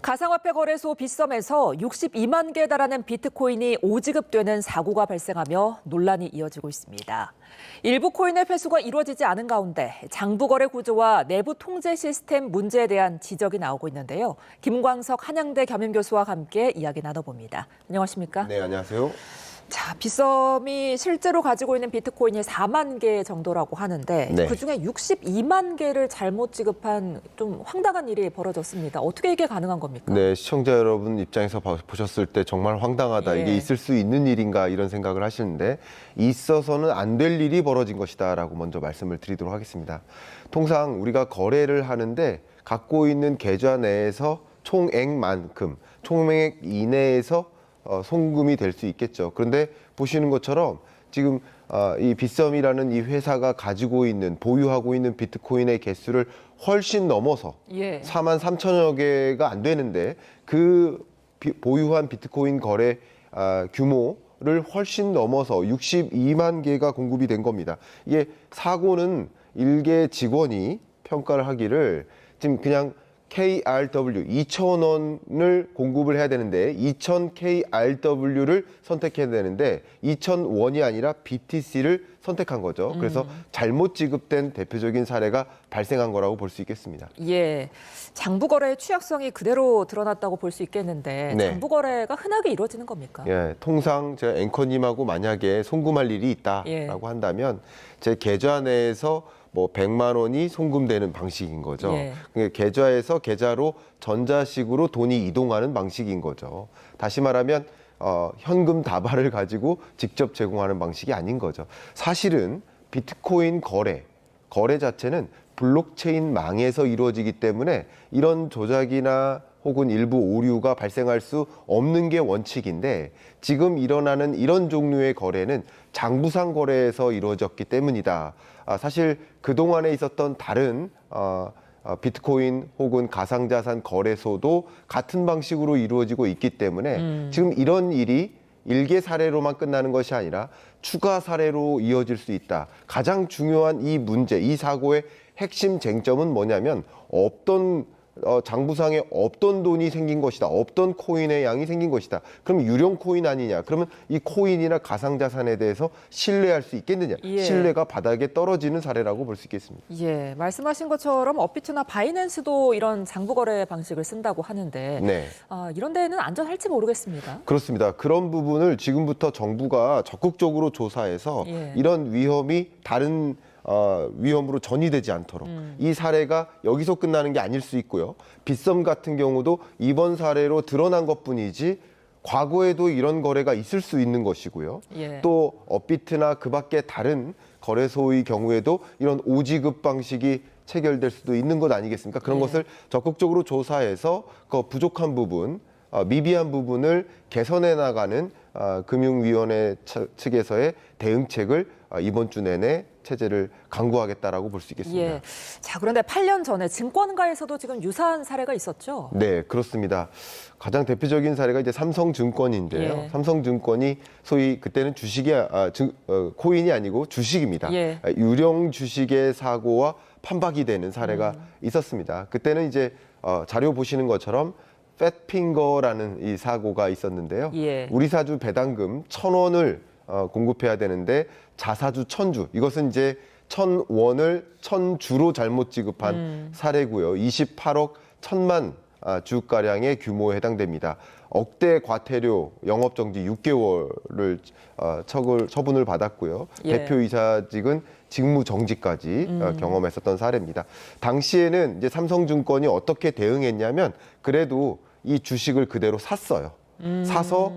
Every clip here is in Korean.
가상화폐 거래소 빗썸에서 62만 개에 달하는 비트코인이 오지급되는 사고가 발생하며 논란이 이어지고 있습니다. 일부 코인의 회수가 이루어지지 않은 가운데 장부 거래 구조와 내부 통제 시스템 문제에 대한 지적이 나오고 있는데요. 김광석 한양대 겸임교수와 함께 이야기 나눠봅니다. 안녕하십니까? 네, 안녕하세요. 자, 빗썸이 실제로 가지고 있는 비트코인이 4만 개 정도라고 하는데 네. 그중에 62만 개를 잘못 지급한 좀 황당한 일이 벌어졌습니다. 어떻게 이게 가능한 겁니까? 네, 시청자 여러분 입장에서 보셨을 때 정말 황당하다. 예. 이게 있을 수 있는 일인가 이런 생각을 하시는데 있어서는 안 될 일이 벌어진 것이다라고 먼저 말씀을 드리도록 하겠습니다. 통상 우리가 거래를 하는데 갖고 있는 계좌 내에서 총액만큼, 총액 이내에서 송금이 될 수 있겠죠. 그런데 보시는 것처럼 지금 이 빗썸이라는 이 회사가 가지고 있는 보유하고 있는 비트코인의 개수를 훨씬 넘어서 4만 3천여 개가 안 되는데 그 보유한 비트코인 거래 규모를 훨씬 넘어서 62만 개가 공급이 된 겁니다. 이게 사고는 일개 직원이 평가를 하기를 지금 그냥 KRW 2,000원을 공급을 해야 되는데 2,000 KRW를 선택해야 되는데 2,000원이 아니라 BTC를 선택한 거죠. 그래서 잘못 지급된 대표적인 사례가 발생한 거라고 볼 수 있겠습니다. 예, 장부 거래의 취약성이 그대로 드러났다고 볼 수 있겠는데 네. 장부 거래가 흔하게 이루어지는 겁니까? 예, 통상 제가 앵커님하고 만약에 송금할 일이 있다라고 예. 한다면 제 계좌 내에서 뭐 100만 원이 송금되는 방식인 거죠. 예. 계좌에서 계좌로 전자식으로 돈이 이동하는 방식인 거죠. 다시 말하면 현금 다발을 가지고 직접 제공하는 방식이 아닌 거죠. 사실은 비트코인 거래 자체는 블록체인망에서 이루어지기 때문에 이런 조작이나 혹은 일부 오류가 발생할 수 없는 게 원칙인데 지금 일어나는 이런 종류의 거래는 장부상 거래에서 이루어졌기 때문이다. 사실 그동안에 있었던 다른 비트코인 혹은 가상자산 거래소도 같은 방식으로 이루어지고 있기 때문에 지금 이런 일이 일개 사례로만 끝나는 것이 아니라 추가 사례로 이어질 수 있다. 가장 중요한 이 문제, 이 사고의 핵심 쟁점은 뭐냐면 장부상에 없던 돈이 생긴 것이다. 없던 코인의 양이 생긴 것이다. 그럼 유령 코인 아니냐? 그러면 이 코인이나 가상자산에 대해서 신뢰할 수 있겠느냐? 예. 신뢰가 바닥에 떨어지는 사례라고 볼 수 있겠습니다. 예, 말씀하신 것처럼 업비트나 바이낸스도 이런 장부 거래 방식을 쓴다고 하는데 네. 이런 데는 안전할지 모르겠습니다. 그렇습니다. 그런 부분을 지금부터 정부가 적극적으로 조사해서 예. 이런 위험이 다른 위험으로 전이되지 않도록 이 사례가 여기서 끝나는 게 아닐 수 있고요. 빗썸 같은 경우도 이번 사례로 드러난 것뿐이지 과거에도 이런 거래가 있을 수 있는 것이고요. 예. 또 업비트나 그 밖에 다른 거래소의 경우에도 이런 오지급 방식이 체결될 수도 있는 것 아니겠습니까? 그런 예. 것을 적극적으로 조사해서 그 부족한 부분, 미비한 부분을 개선해 나가는 금융위원회 측에서의 대응책을 이번 주 내내 체제를 강구하겠다라고 볼 수 있겠습니다. 예. 자, 그런데 8년 전에 증권가에서도 지금 유사한 사례가 있었죠? 네, 그렇습니다. 가장 대표적인 사례가 이제 삼성증권인데요. 예. 삼성증권이 소위 그때는 코인이 아니고 주식입니다. 예. 유령 주식의 사고와 판박이 되는 사례가 있었습니다. 그때는 이제 자료 보시는 것처럼 팻핑거라는 이 사고가 있었는데요. 예. 우리 사주 배당금 1,000원을 공급해야 되는데 자사주 1,000주, 이것은 이제 1,000원을 1,000주로 잘못 지급한 사례고요. 28억 1,000만 주가량의 규모에 해당됩니다. 억대 과태료, 영업정지 6개월을 처분을 받았고요. 예. 대표이사직은 직무정지까지 경험했었던 사례입니다. 당시에는 이제 삼성증권이 어떻게 대응했냐면 그래도 이 주식을 그대로 샀어요. 사서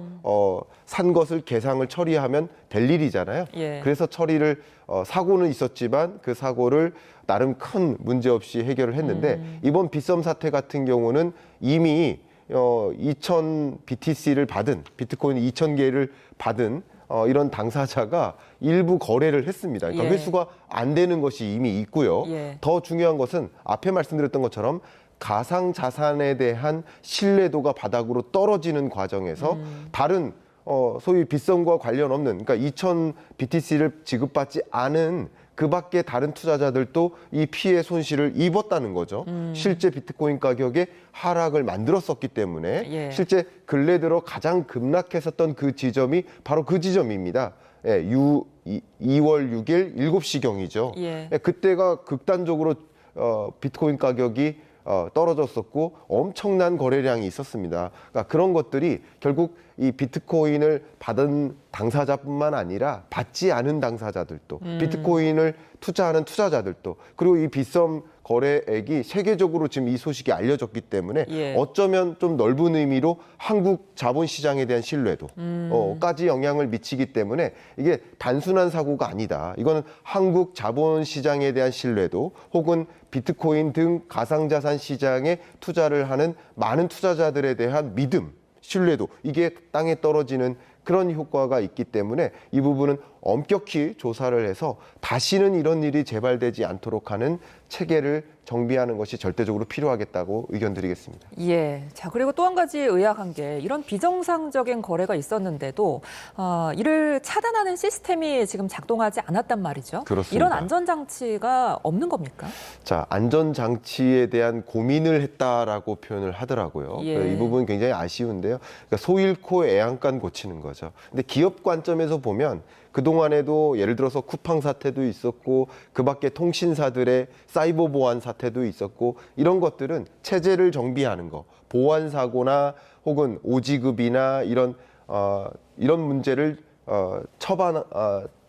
산 것을 계상을 처리하면 될 일이잖아요. 예. 그래서 처리를 사고는 있었지만 그 사고를 나름 큰 문제 없이 해결을 했는데 이번 빗썸 사태 같은 경우는 이미 2,000 BTC를 받은 비트코인 2,000개를 받은 이런 당사자가 일부 거래를 했습니다. 그러니까 예. 회수가 안 되는 것이 이미 있고요. 예. 더 중요한 것은 앞에 말씀드렸던 것처럼 가상 자산에 대한 신뢰도가 바닥으로 떨어지는 과정에서 다른 소위 빗썸과 관련 없는, 그러니까 2,000 BTC를 지급받지 않은 그 밖에 다른 투자자들도 이 피해 손실을 입었다는 거죠. 실제 비트코인 가격의 하락을 만들었었기 때문에 예. 실제 근래 들어 가장 급락했었던 그 지점이 바로 그 지점입니다. 예, 2월 6일 7시경이죠. 예. 그때가 극단적으로 비트코인 가격이 떨어졌었고 엄청난 거래량이 있었습니다. 그러니까 그런 것들이 결국 이 비트코인을 받은 당사자뿐만 아니라 받지 않은 당사자들도 비트코인을 투자하는 투자자들도 그리고 이 빗썸 거래액이 세계적으로 지금 이 소식이 알려졌기 때문에 예. 어쩌면 좀 넓은 의미로 한국 자본시장에 대한 신뢰도 까지 영향을 미치기 때문에 이게 단순한 사고가 아니다. 이거는 한국 자본시장에 대한 신뢰도 혹은 비트코인 등 가상자산 시장에 투자를 하는 많은 투자자들에 대한 믿음, 신뢰도 이게 땅에 떨어지는 그런 효과가 있기 때문에 이 부분은 엄격히 조사를 해서 다시는 이런 일이 재발되지 않도록 하는 체계를 정비하는 것이 절대적으로 필요하겠다고 의견 드리겠습니다. 예. 자, 그리고 또 한 가지 의아한 게 이런 비정상적인 거래가 있었는데도 이를 차단하는 시스템이 지금 작동하지 않았단 말이죠. 그렇습니다. 이런 안전장치가 없는 겁니까? 자, 안전장치에 대한 고민을 했다라고 표현을 하더라고요. 예. 이 부분 굉장히 아쉬운데요. 그러니까 소 잃고 애양간 고치는 거죠. 근데 기업 관점에서 보면 그동안에도 예를 들어서 쿠팡 사태도 있었고 그 밖에 통신사들의 사이버 보안 사태도 있었고 이런 것들은 체제를 정비하는 거, 보안 사고나 혹은 오지급이나 이런 문제를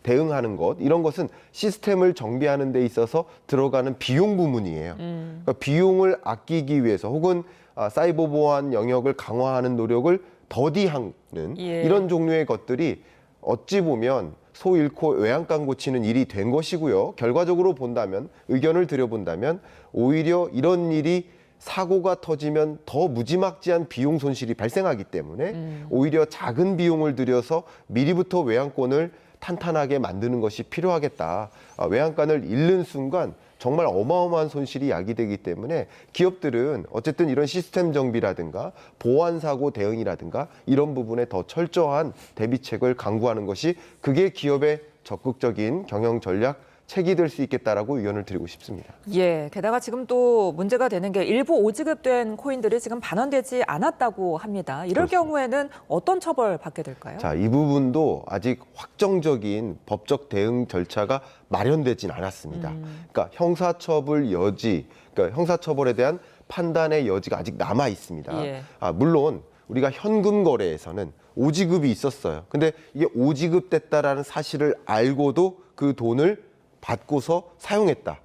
대응하는 것 이런 것은 시스템을 정비하는 데 있어서 들어가는 비용 부문이에요. 그러니까 비용을 아끼기 위해서 혹은 사이버 보안 영역을 강화하는 노력을 더디하는 예. 이런 종류의 것들이 어찌 보면 소 잃고 외양간 고치는 일이 된 것이고요. 결과적으로 본다면 의견을 드려본다면 오히려 이런 일이 사고가 터지면 더 무지막지한 비용 손실이 발생하기 때문에 오히려 작은 비용을 들여서 미리부터 외양권을 탄탄하게 만드는 것이 필요하겠다. 외양간을 잃는 순간 정말 어마어마한 손실이 야기되기 때문에 기업들은 어쨌든 이런 시스템 정비라든가 보안 사고 대응이라든가 이런 부분에 더 철저한 대비책을 강구하는 것이 그게 기업의 적극적인 경영 전략 책이 될 수 있겠다라고 의견을 드리고 싶습니다. 예. 게다가 지금 또 문제가 되는 게 일부 오지급된 코인들이 지금 반환되지 않았다고 합니다. 이럴 그렇습니다. 경우에는 어떤 처벌 받게 될까요? 자, 이 부분도 아직 확정적인 법적 대응 절차가 마련되진 않았습니다. 그러니까 형사처벌 여지, 그러니까 형사처벌에 대한 판단의 여지가 아직 남아 있습니다. 예. 물론 우리가 현금 거래에서는 오지급이 있었어요. 근데 이게 오지급됐다라는 사실을 알고도 그 돈을 받고서 사용했다.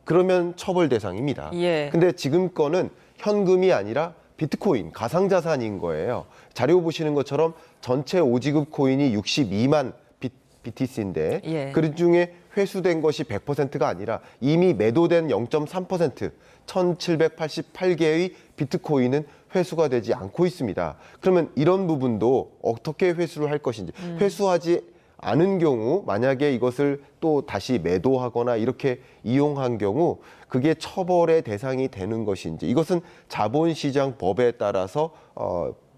그러면 처벌 대상입니다. 예. 근데 지금 거는 현금이 아니라 비트코인, 가상자산인 거예요. 자료 보시는 것처럼 전체 오지급 코인이 62만 BTC인데 예. 그 중에 회수된 것이 100%가 아니라 이미 매도된 0.3%, 1,788개의 비트코인은 회수가 되지 않고 있습니다. 그러면 이런 부분도 어떻게 회수를 할 것인지 회수하지 않은 경우 만약에 이것을 또 다시 매도하거나 이렇게 이용한 경우 그게 처벌의 대상이 되는 것인지 이것은 자본시장 법에 따라서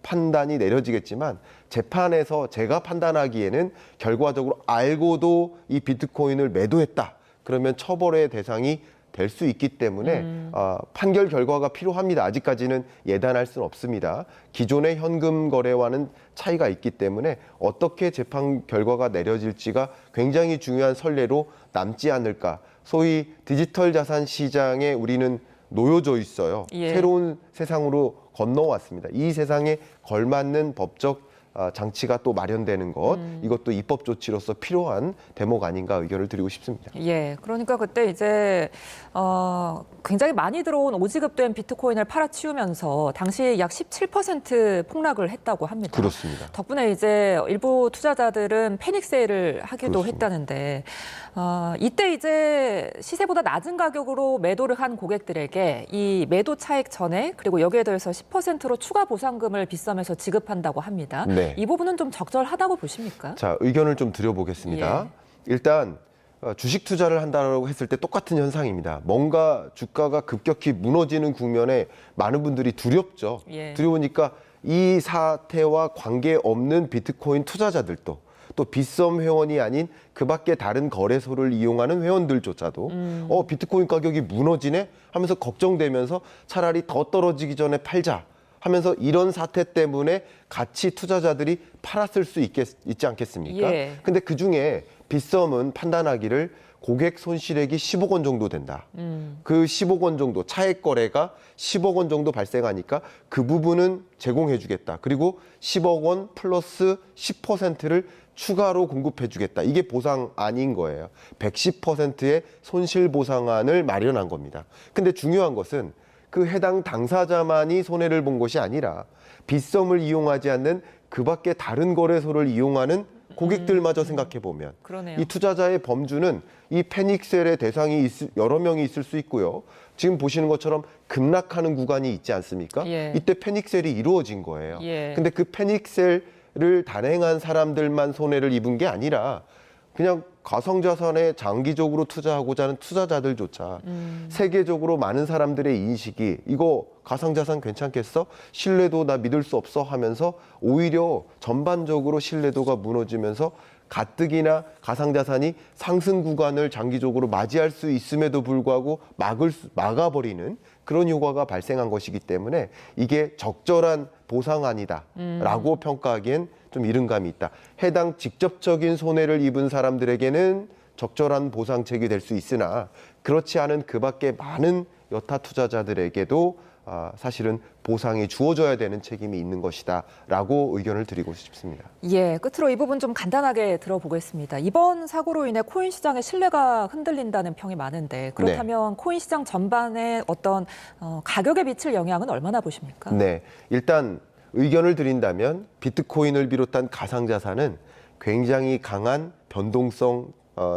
판단이 내려지겠지만 재판에서 제가 판단하기에는 결과적으로 알고도 이 비트코인을 매도했다. 그러면 처벌의 대상이 될 수 있기 때문에 판결 결과가 필요합니다. 아직까지는 예단할 수는 없습니다. 기존의 현금 거래와는 차이가 있기 때문에 어떻게 재판 결과가 내려질지가 굉장히 중요한 선례로 남지 않을까. 소위 디지털 자산 시장에 우리는 놓여져 있어요. 예. 새로운 세상으로 건너왔습니다. 이 세상에 걸맞는 법적 장치가 또 마련되는 것 이것도 입법 조치로서 필요한 대목 아닌가 의견을 드리고 싶습니다. 예, 그러니까 그때 이제 굉장히 많이 들어온 오지급된 비트코인을 팔아치우면서 당시 약 17% 폭락을 했다고 합니다. 그렇습니다. 덕분에 이제 일부 투자자들은 패닉 세일을 하기도 그렇습니다. 했다는데 이때 이제 시세보다 낮은 가격으로 매도를 한 고객들에게 이 매도 차익 전액 그리고 여기에 더해서 10%로 추가 보상금을 빗썸에서 지급한다고 합니다. 네. 이 부분은 좀 적절하다고 보십니까? 자, 의견을 좀 드려보겠습니다. 일단 주식 투자를 한다고 했을 때 똑같은 현상입니다. 뭔가 주가가 급격히 무너지는 국면에 많은 분들이 두렵죠. 예. 두려우니까 이 사태와 관계없는 비트코인 투자자들도 또 빗썸 회원이 아닌 그 밖에 다른 거래소를 이용하는 회원들조차도 비트코인 가격이 무너지네 하면서 걱정되면서 차라리 더 떨어지기 전에 팔자 하면서 이런 사태 때문에 같이 투자자들이 팔았을 수 있지 않겠습니까? 예. 근데 그중에 빗썸은 판단하기를 고객 손실액이 10억 원 정도 된다. 그 10억 원 정도, 차액 거래가 10억 원 정도 발생하니까 그 부분은 제공해 주겠다. 그리고 10억 원 플러스 10%를 추가로 공급해 주겠다. 이게 보상안인 거예요. 110%의 손실 보상안을 마련한 겁니다. 근데 중요한 것은 그 해당 당사자만이 손해를 본 것이 아니라 빗썸을 이용하지 않는 그 밖에 다른 거래소를 이용하는 고객들마저 생각해 보면 그러네요. 이 투자자의 범주는 이 패닉셀의 대상이 여러 명이 있을 수 있고요. 지금 보시는 것처럼 급락하는 구간이 있지 않습니까? 예. 이때 패닉셀이 이루어진 거예요. 예. 근데 그 패닉셀을 단행한 사람들만 손해를 입은 게 아니라 그냥 가상자산에 장기적으로 투자하고자 하는 투자자들조차 세계적으로 많은 사람들의 인식이 이거 가상자산 괜찮겠어? 신뢰도 나 믿을 수 없어 하면서 오히려 전반적으로 신뢰도가 무너지면서 가뜩이나 가상자산이 상승 구간을 장기적으로 맞이할 수 있음에도 불구하고 막아버리는 그런 효과가 발생한 것이기 때문에 이게 적절한 보상안이다라고 평가하기엔 좀 이른 감이 있다. 해당 직접적인 손해를 입은 사람들에게는 적절한 보상책이 될 수 있으나 그렇지 않은 그 밖에 많은 여타 투자자들에게도 사실은 보상이 주어져야 되는 책임이 있는 것이다라고 의견을 드리고 싶습니다. 예, 끝으로 이 부분 좀 간단하게 들어보겠습니다. 이번 사고로 인해 코인 시장의 신뢰가 흔들린다는 평이 많은데 그렇다면 코인 시장 전반에 어떤 가격에 미칠 영향은 얼마나 보십니까? 네, 일단 의견을 드린다면 비트코인을 비롯한 가상자산은 굉장히 강한 변동성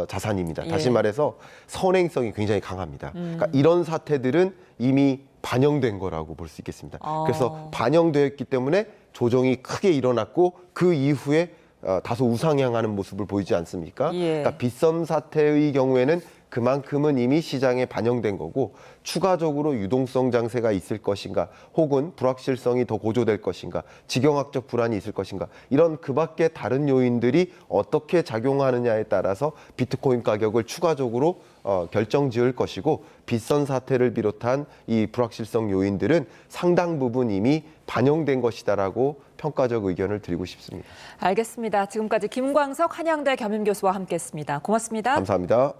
자산입니다. 다시 예. 말해서 선행성이 굉장히 강합니다. 그러니까 이런 사태들은 이미 반영된 거라고 볼 수 있겠습니다. 그래서 반영되었기 때문에 조정이 크게 일어났고 그 이후에 다소 우상향하는 모습을 보이지 않습니까? 예. 그러니까 빗썸 사태의 경우에는 그만큼은 이미 시장에 반영된 거고 추가적으로 유동성 장세가 있을 것인가 혹은 불확실성이 더 고조될 것인가 지경학적 불안이 있을 것인가 이런 그 밖에 다른 요인들이 어떻게 작용하느냐에 따라서 비트코인 가격을 추가적으로 결정 지을 것이고 빗썸 사태를 비롯한 이 불확실성 요인들은 상당 부분 이미 반영된 것이다라고 평가적 의견을 드리고 싶습니다. 알겠습니다. 지금까지 김광석 한양대 겸임교수와 함께했습니다. 고맙습니다. 감사합니다.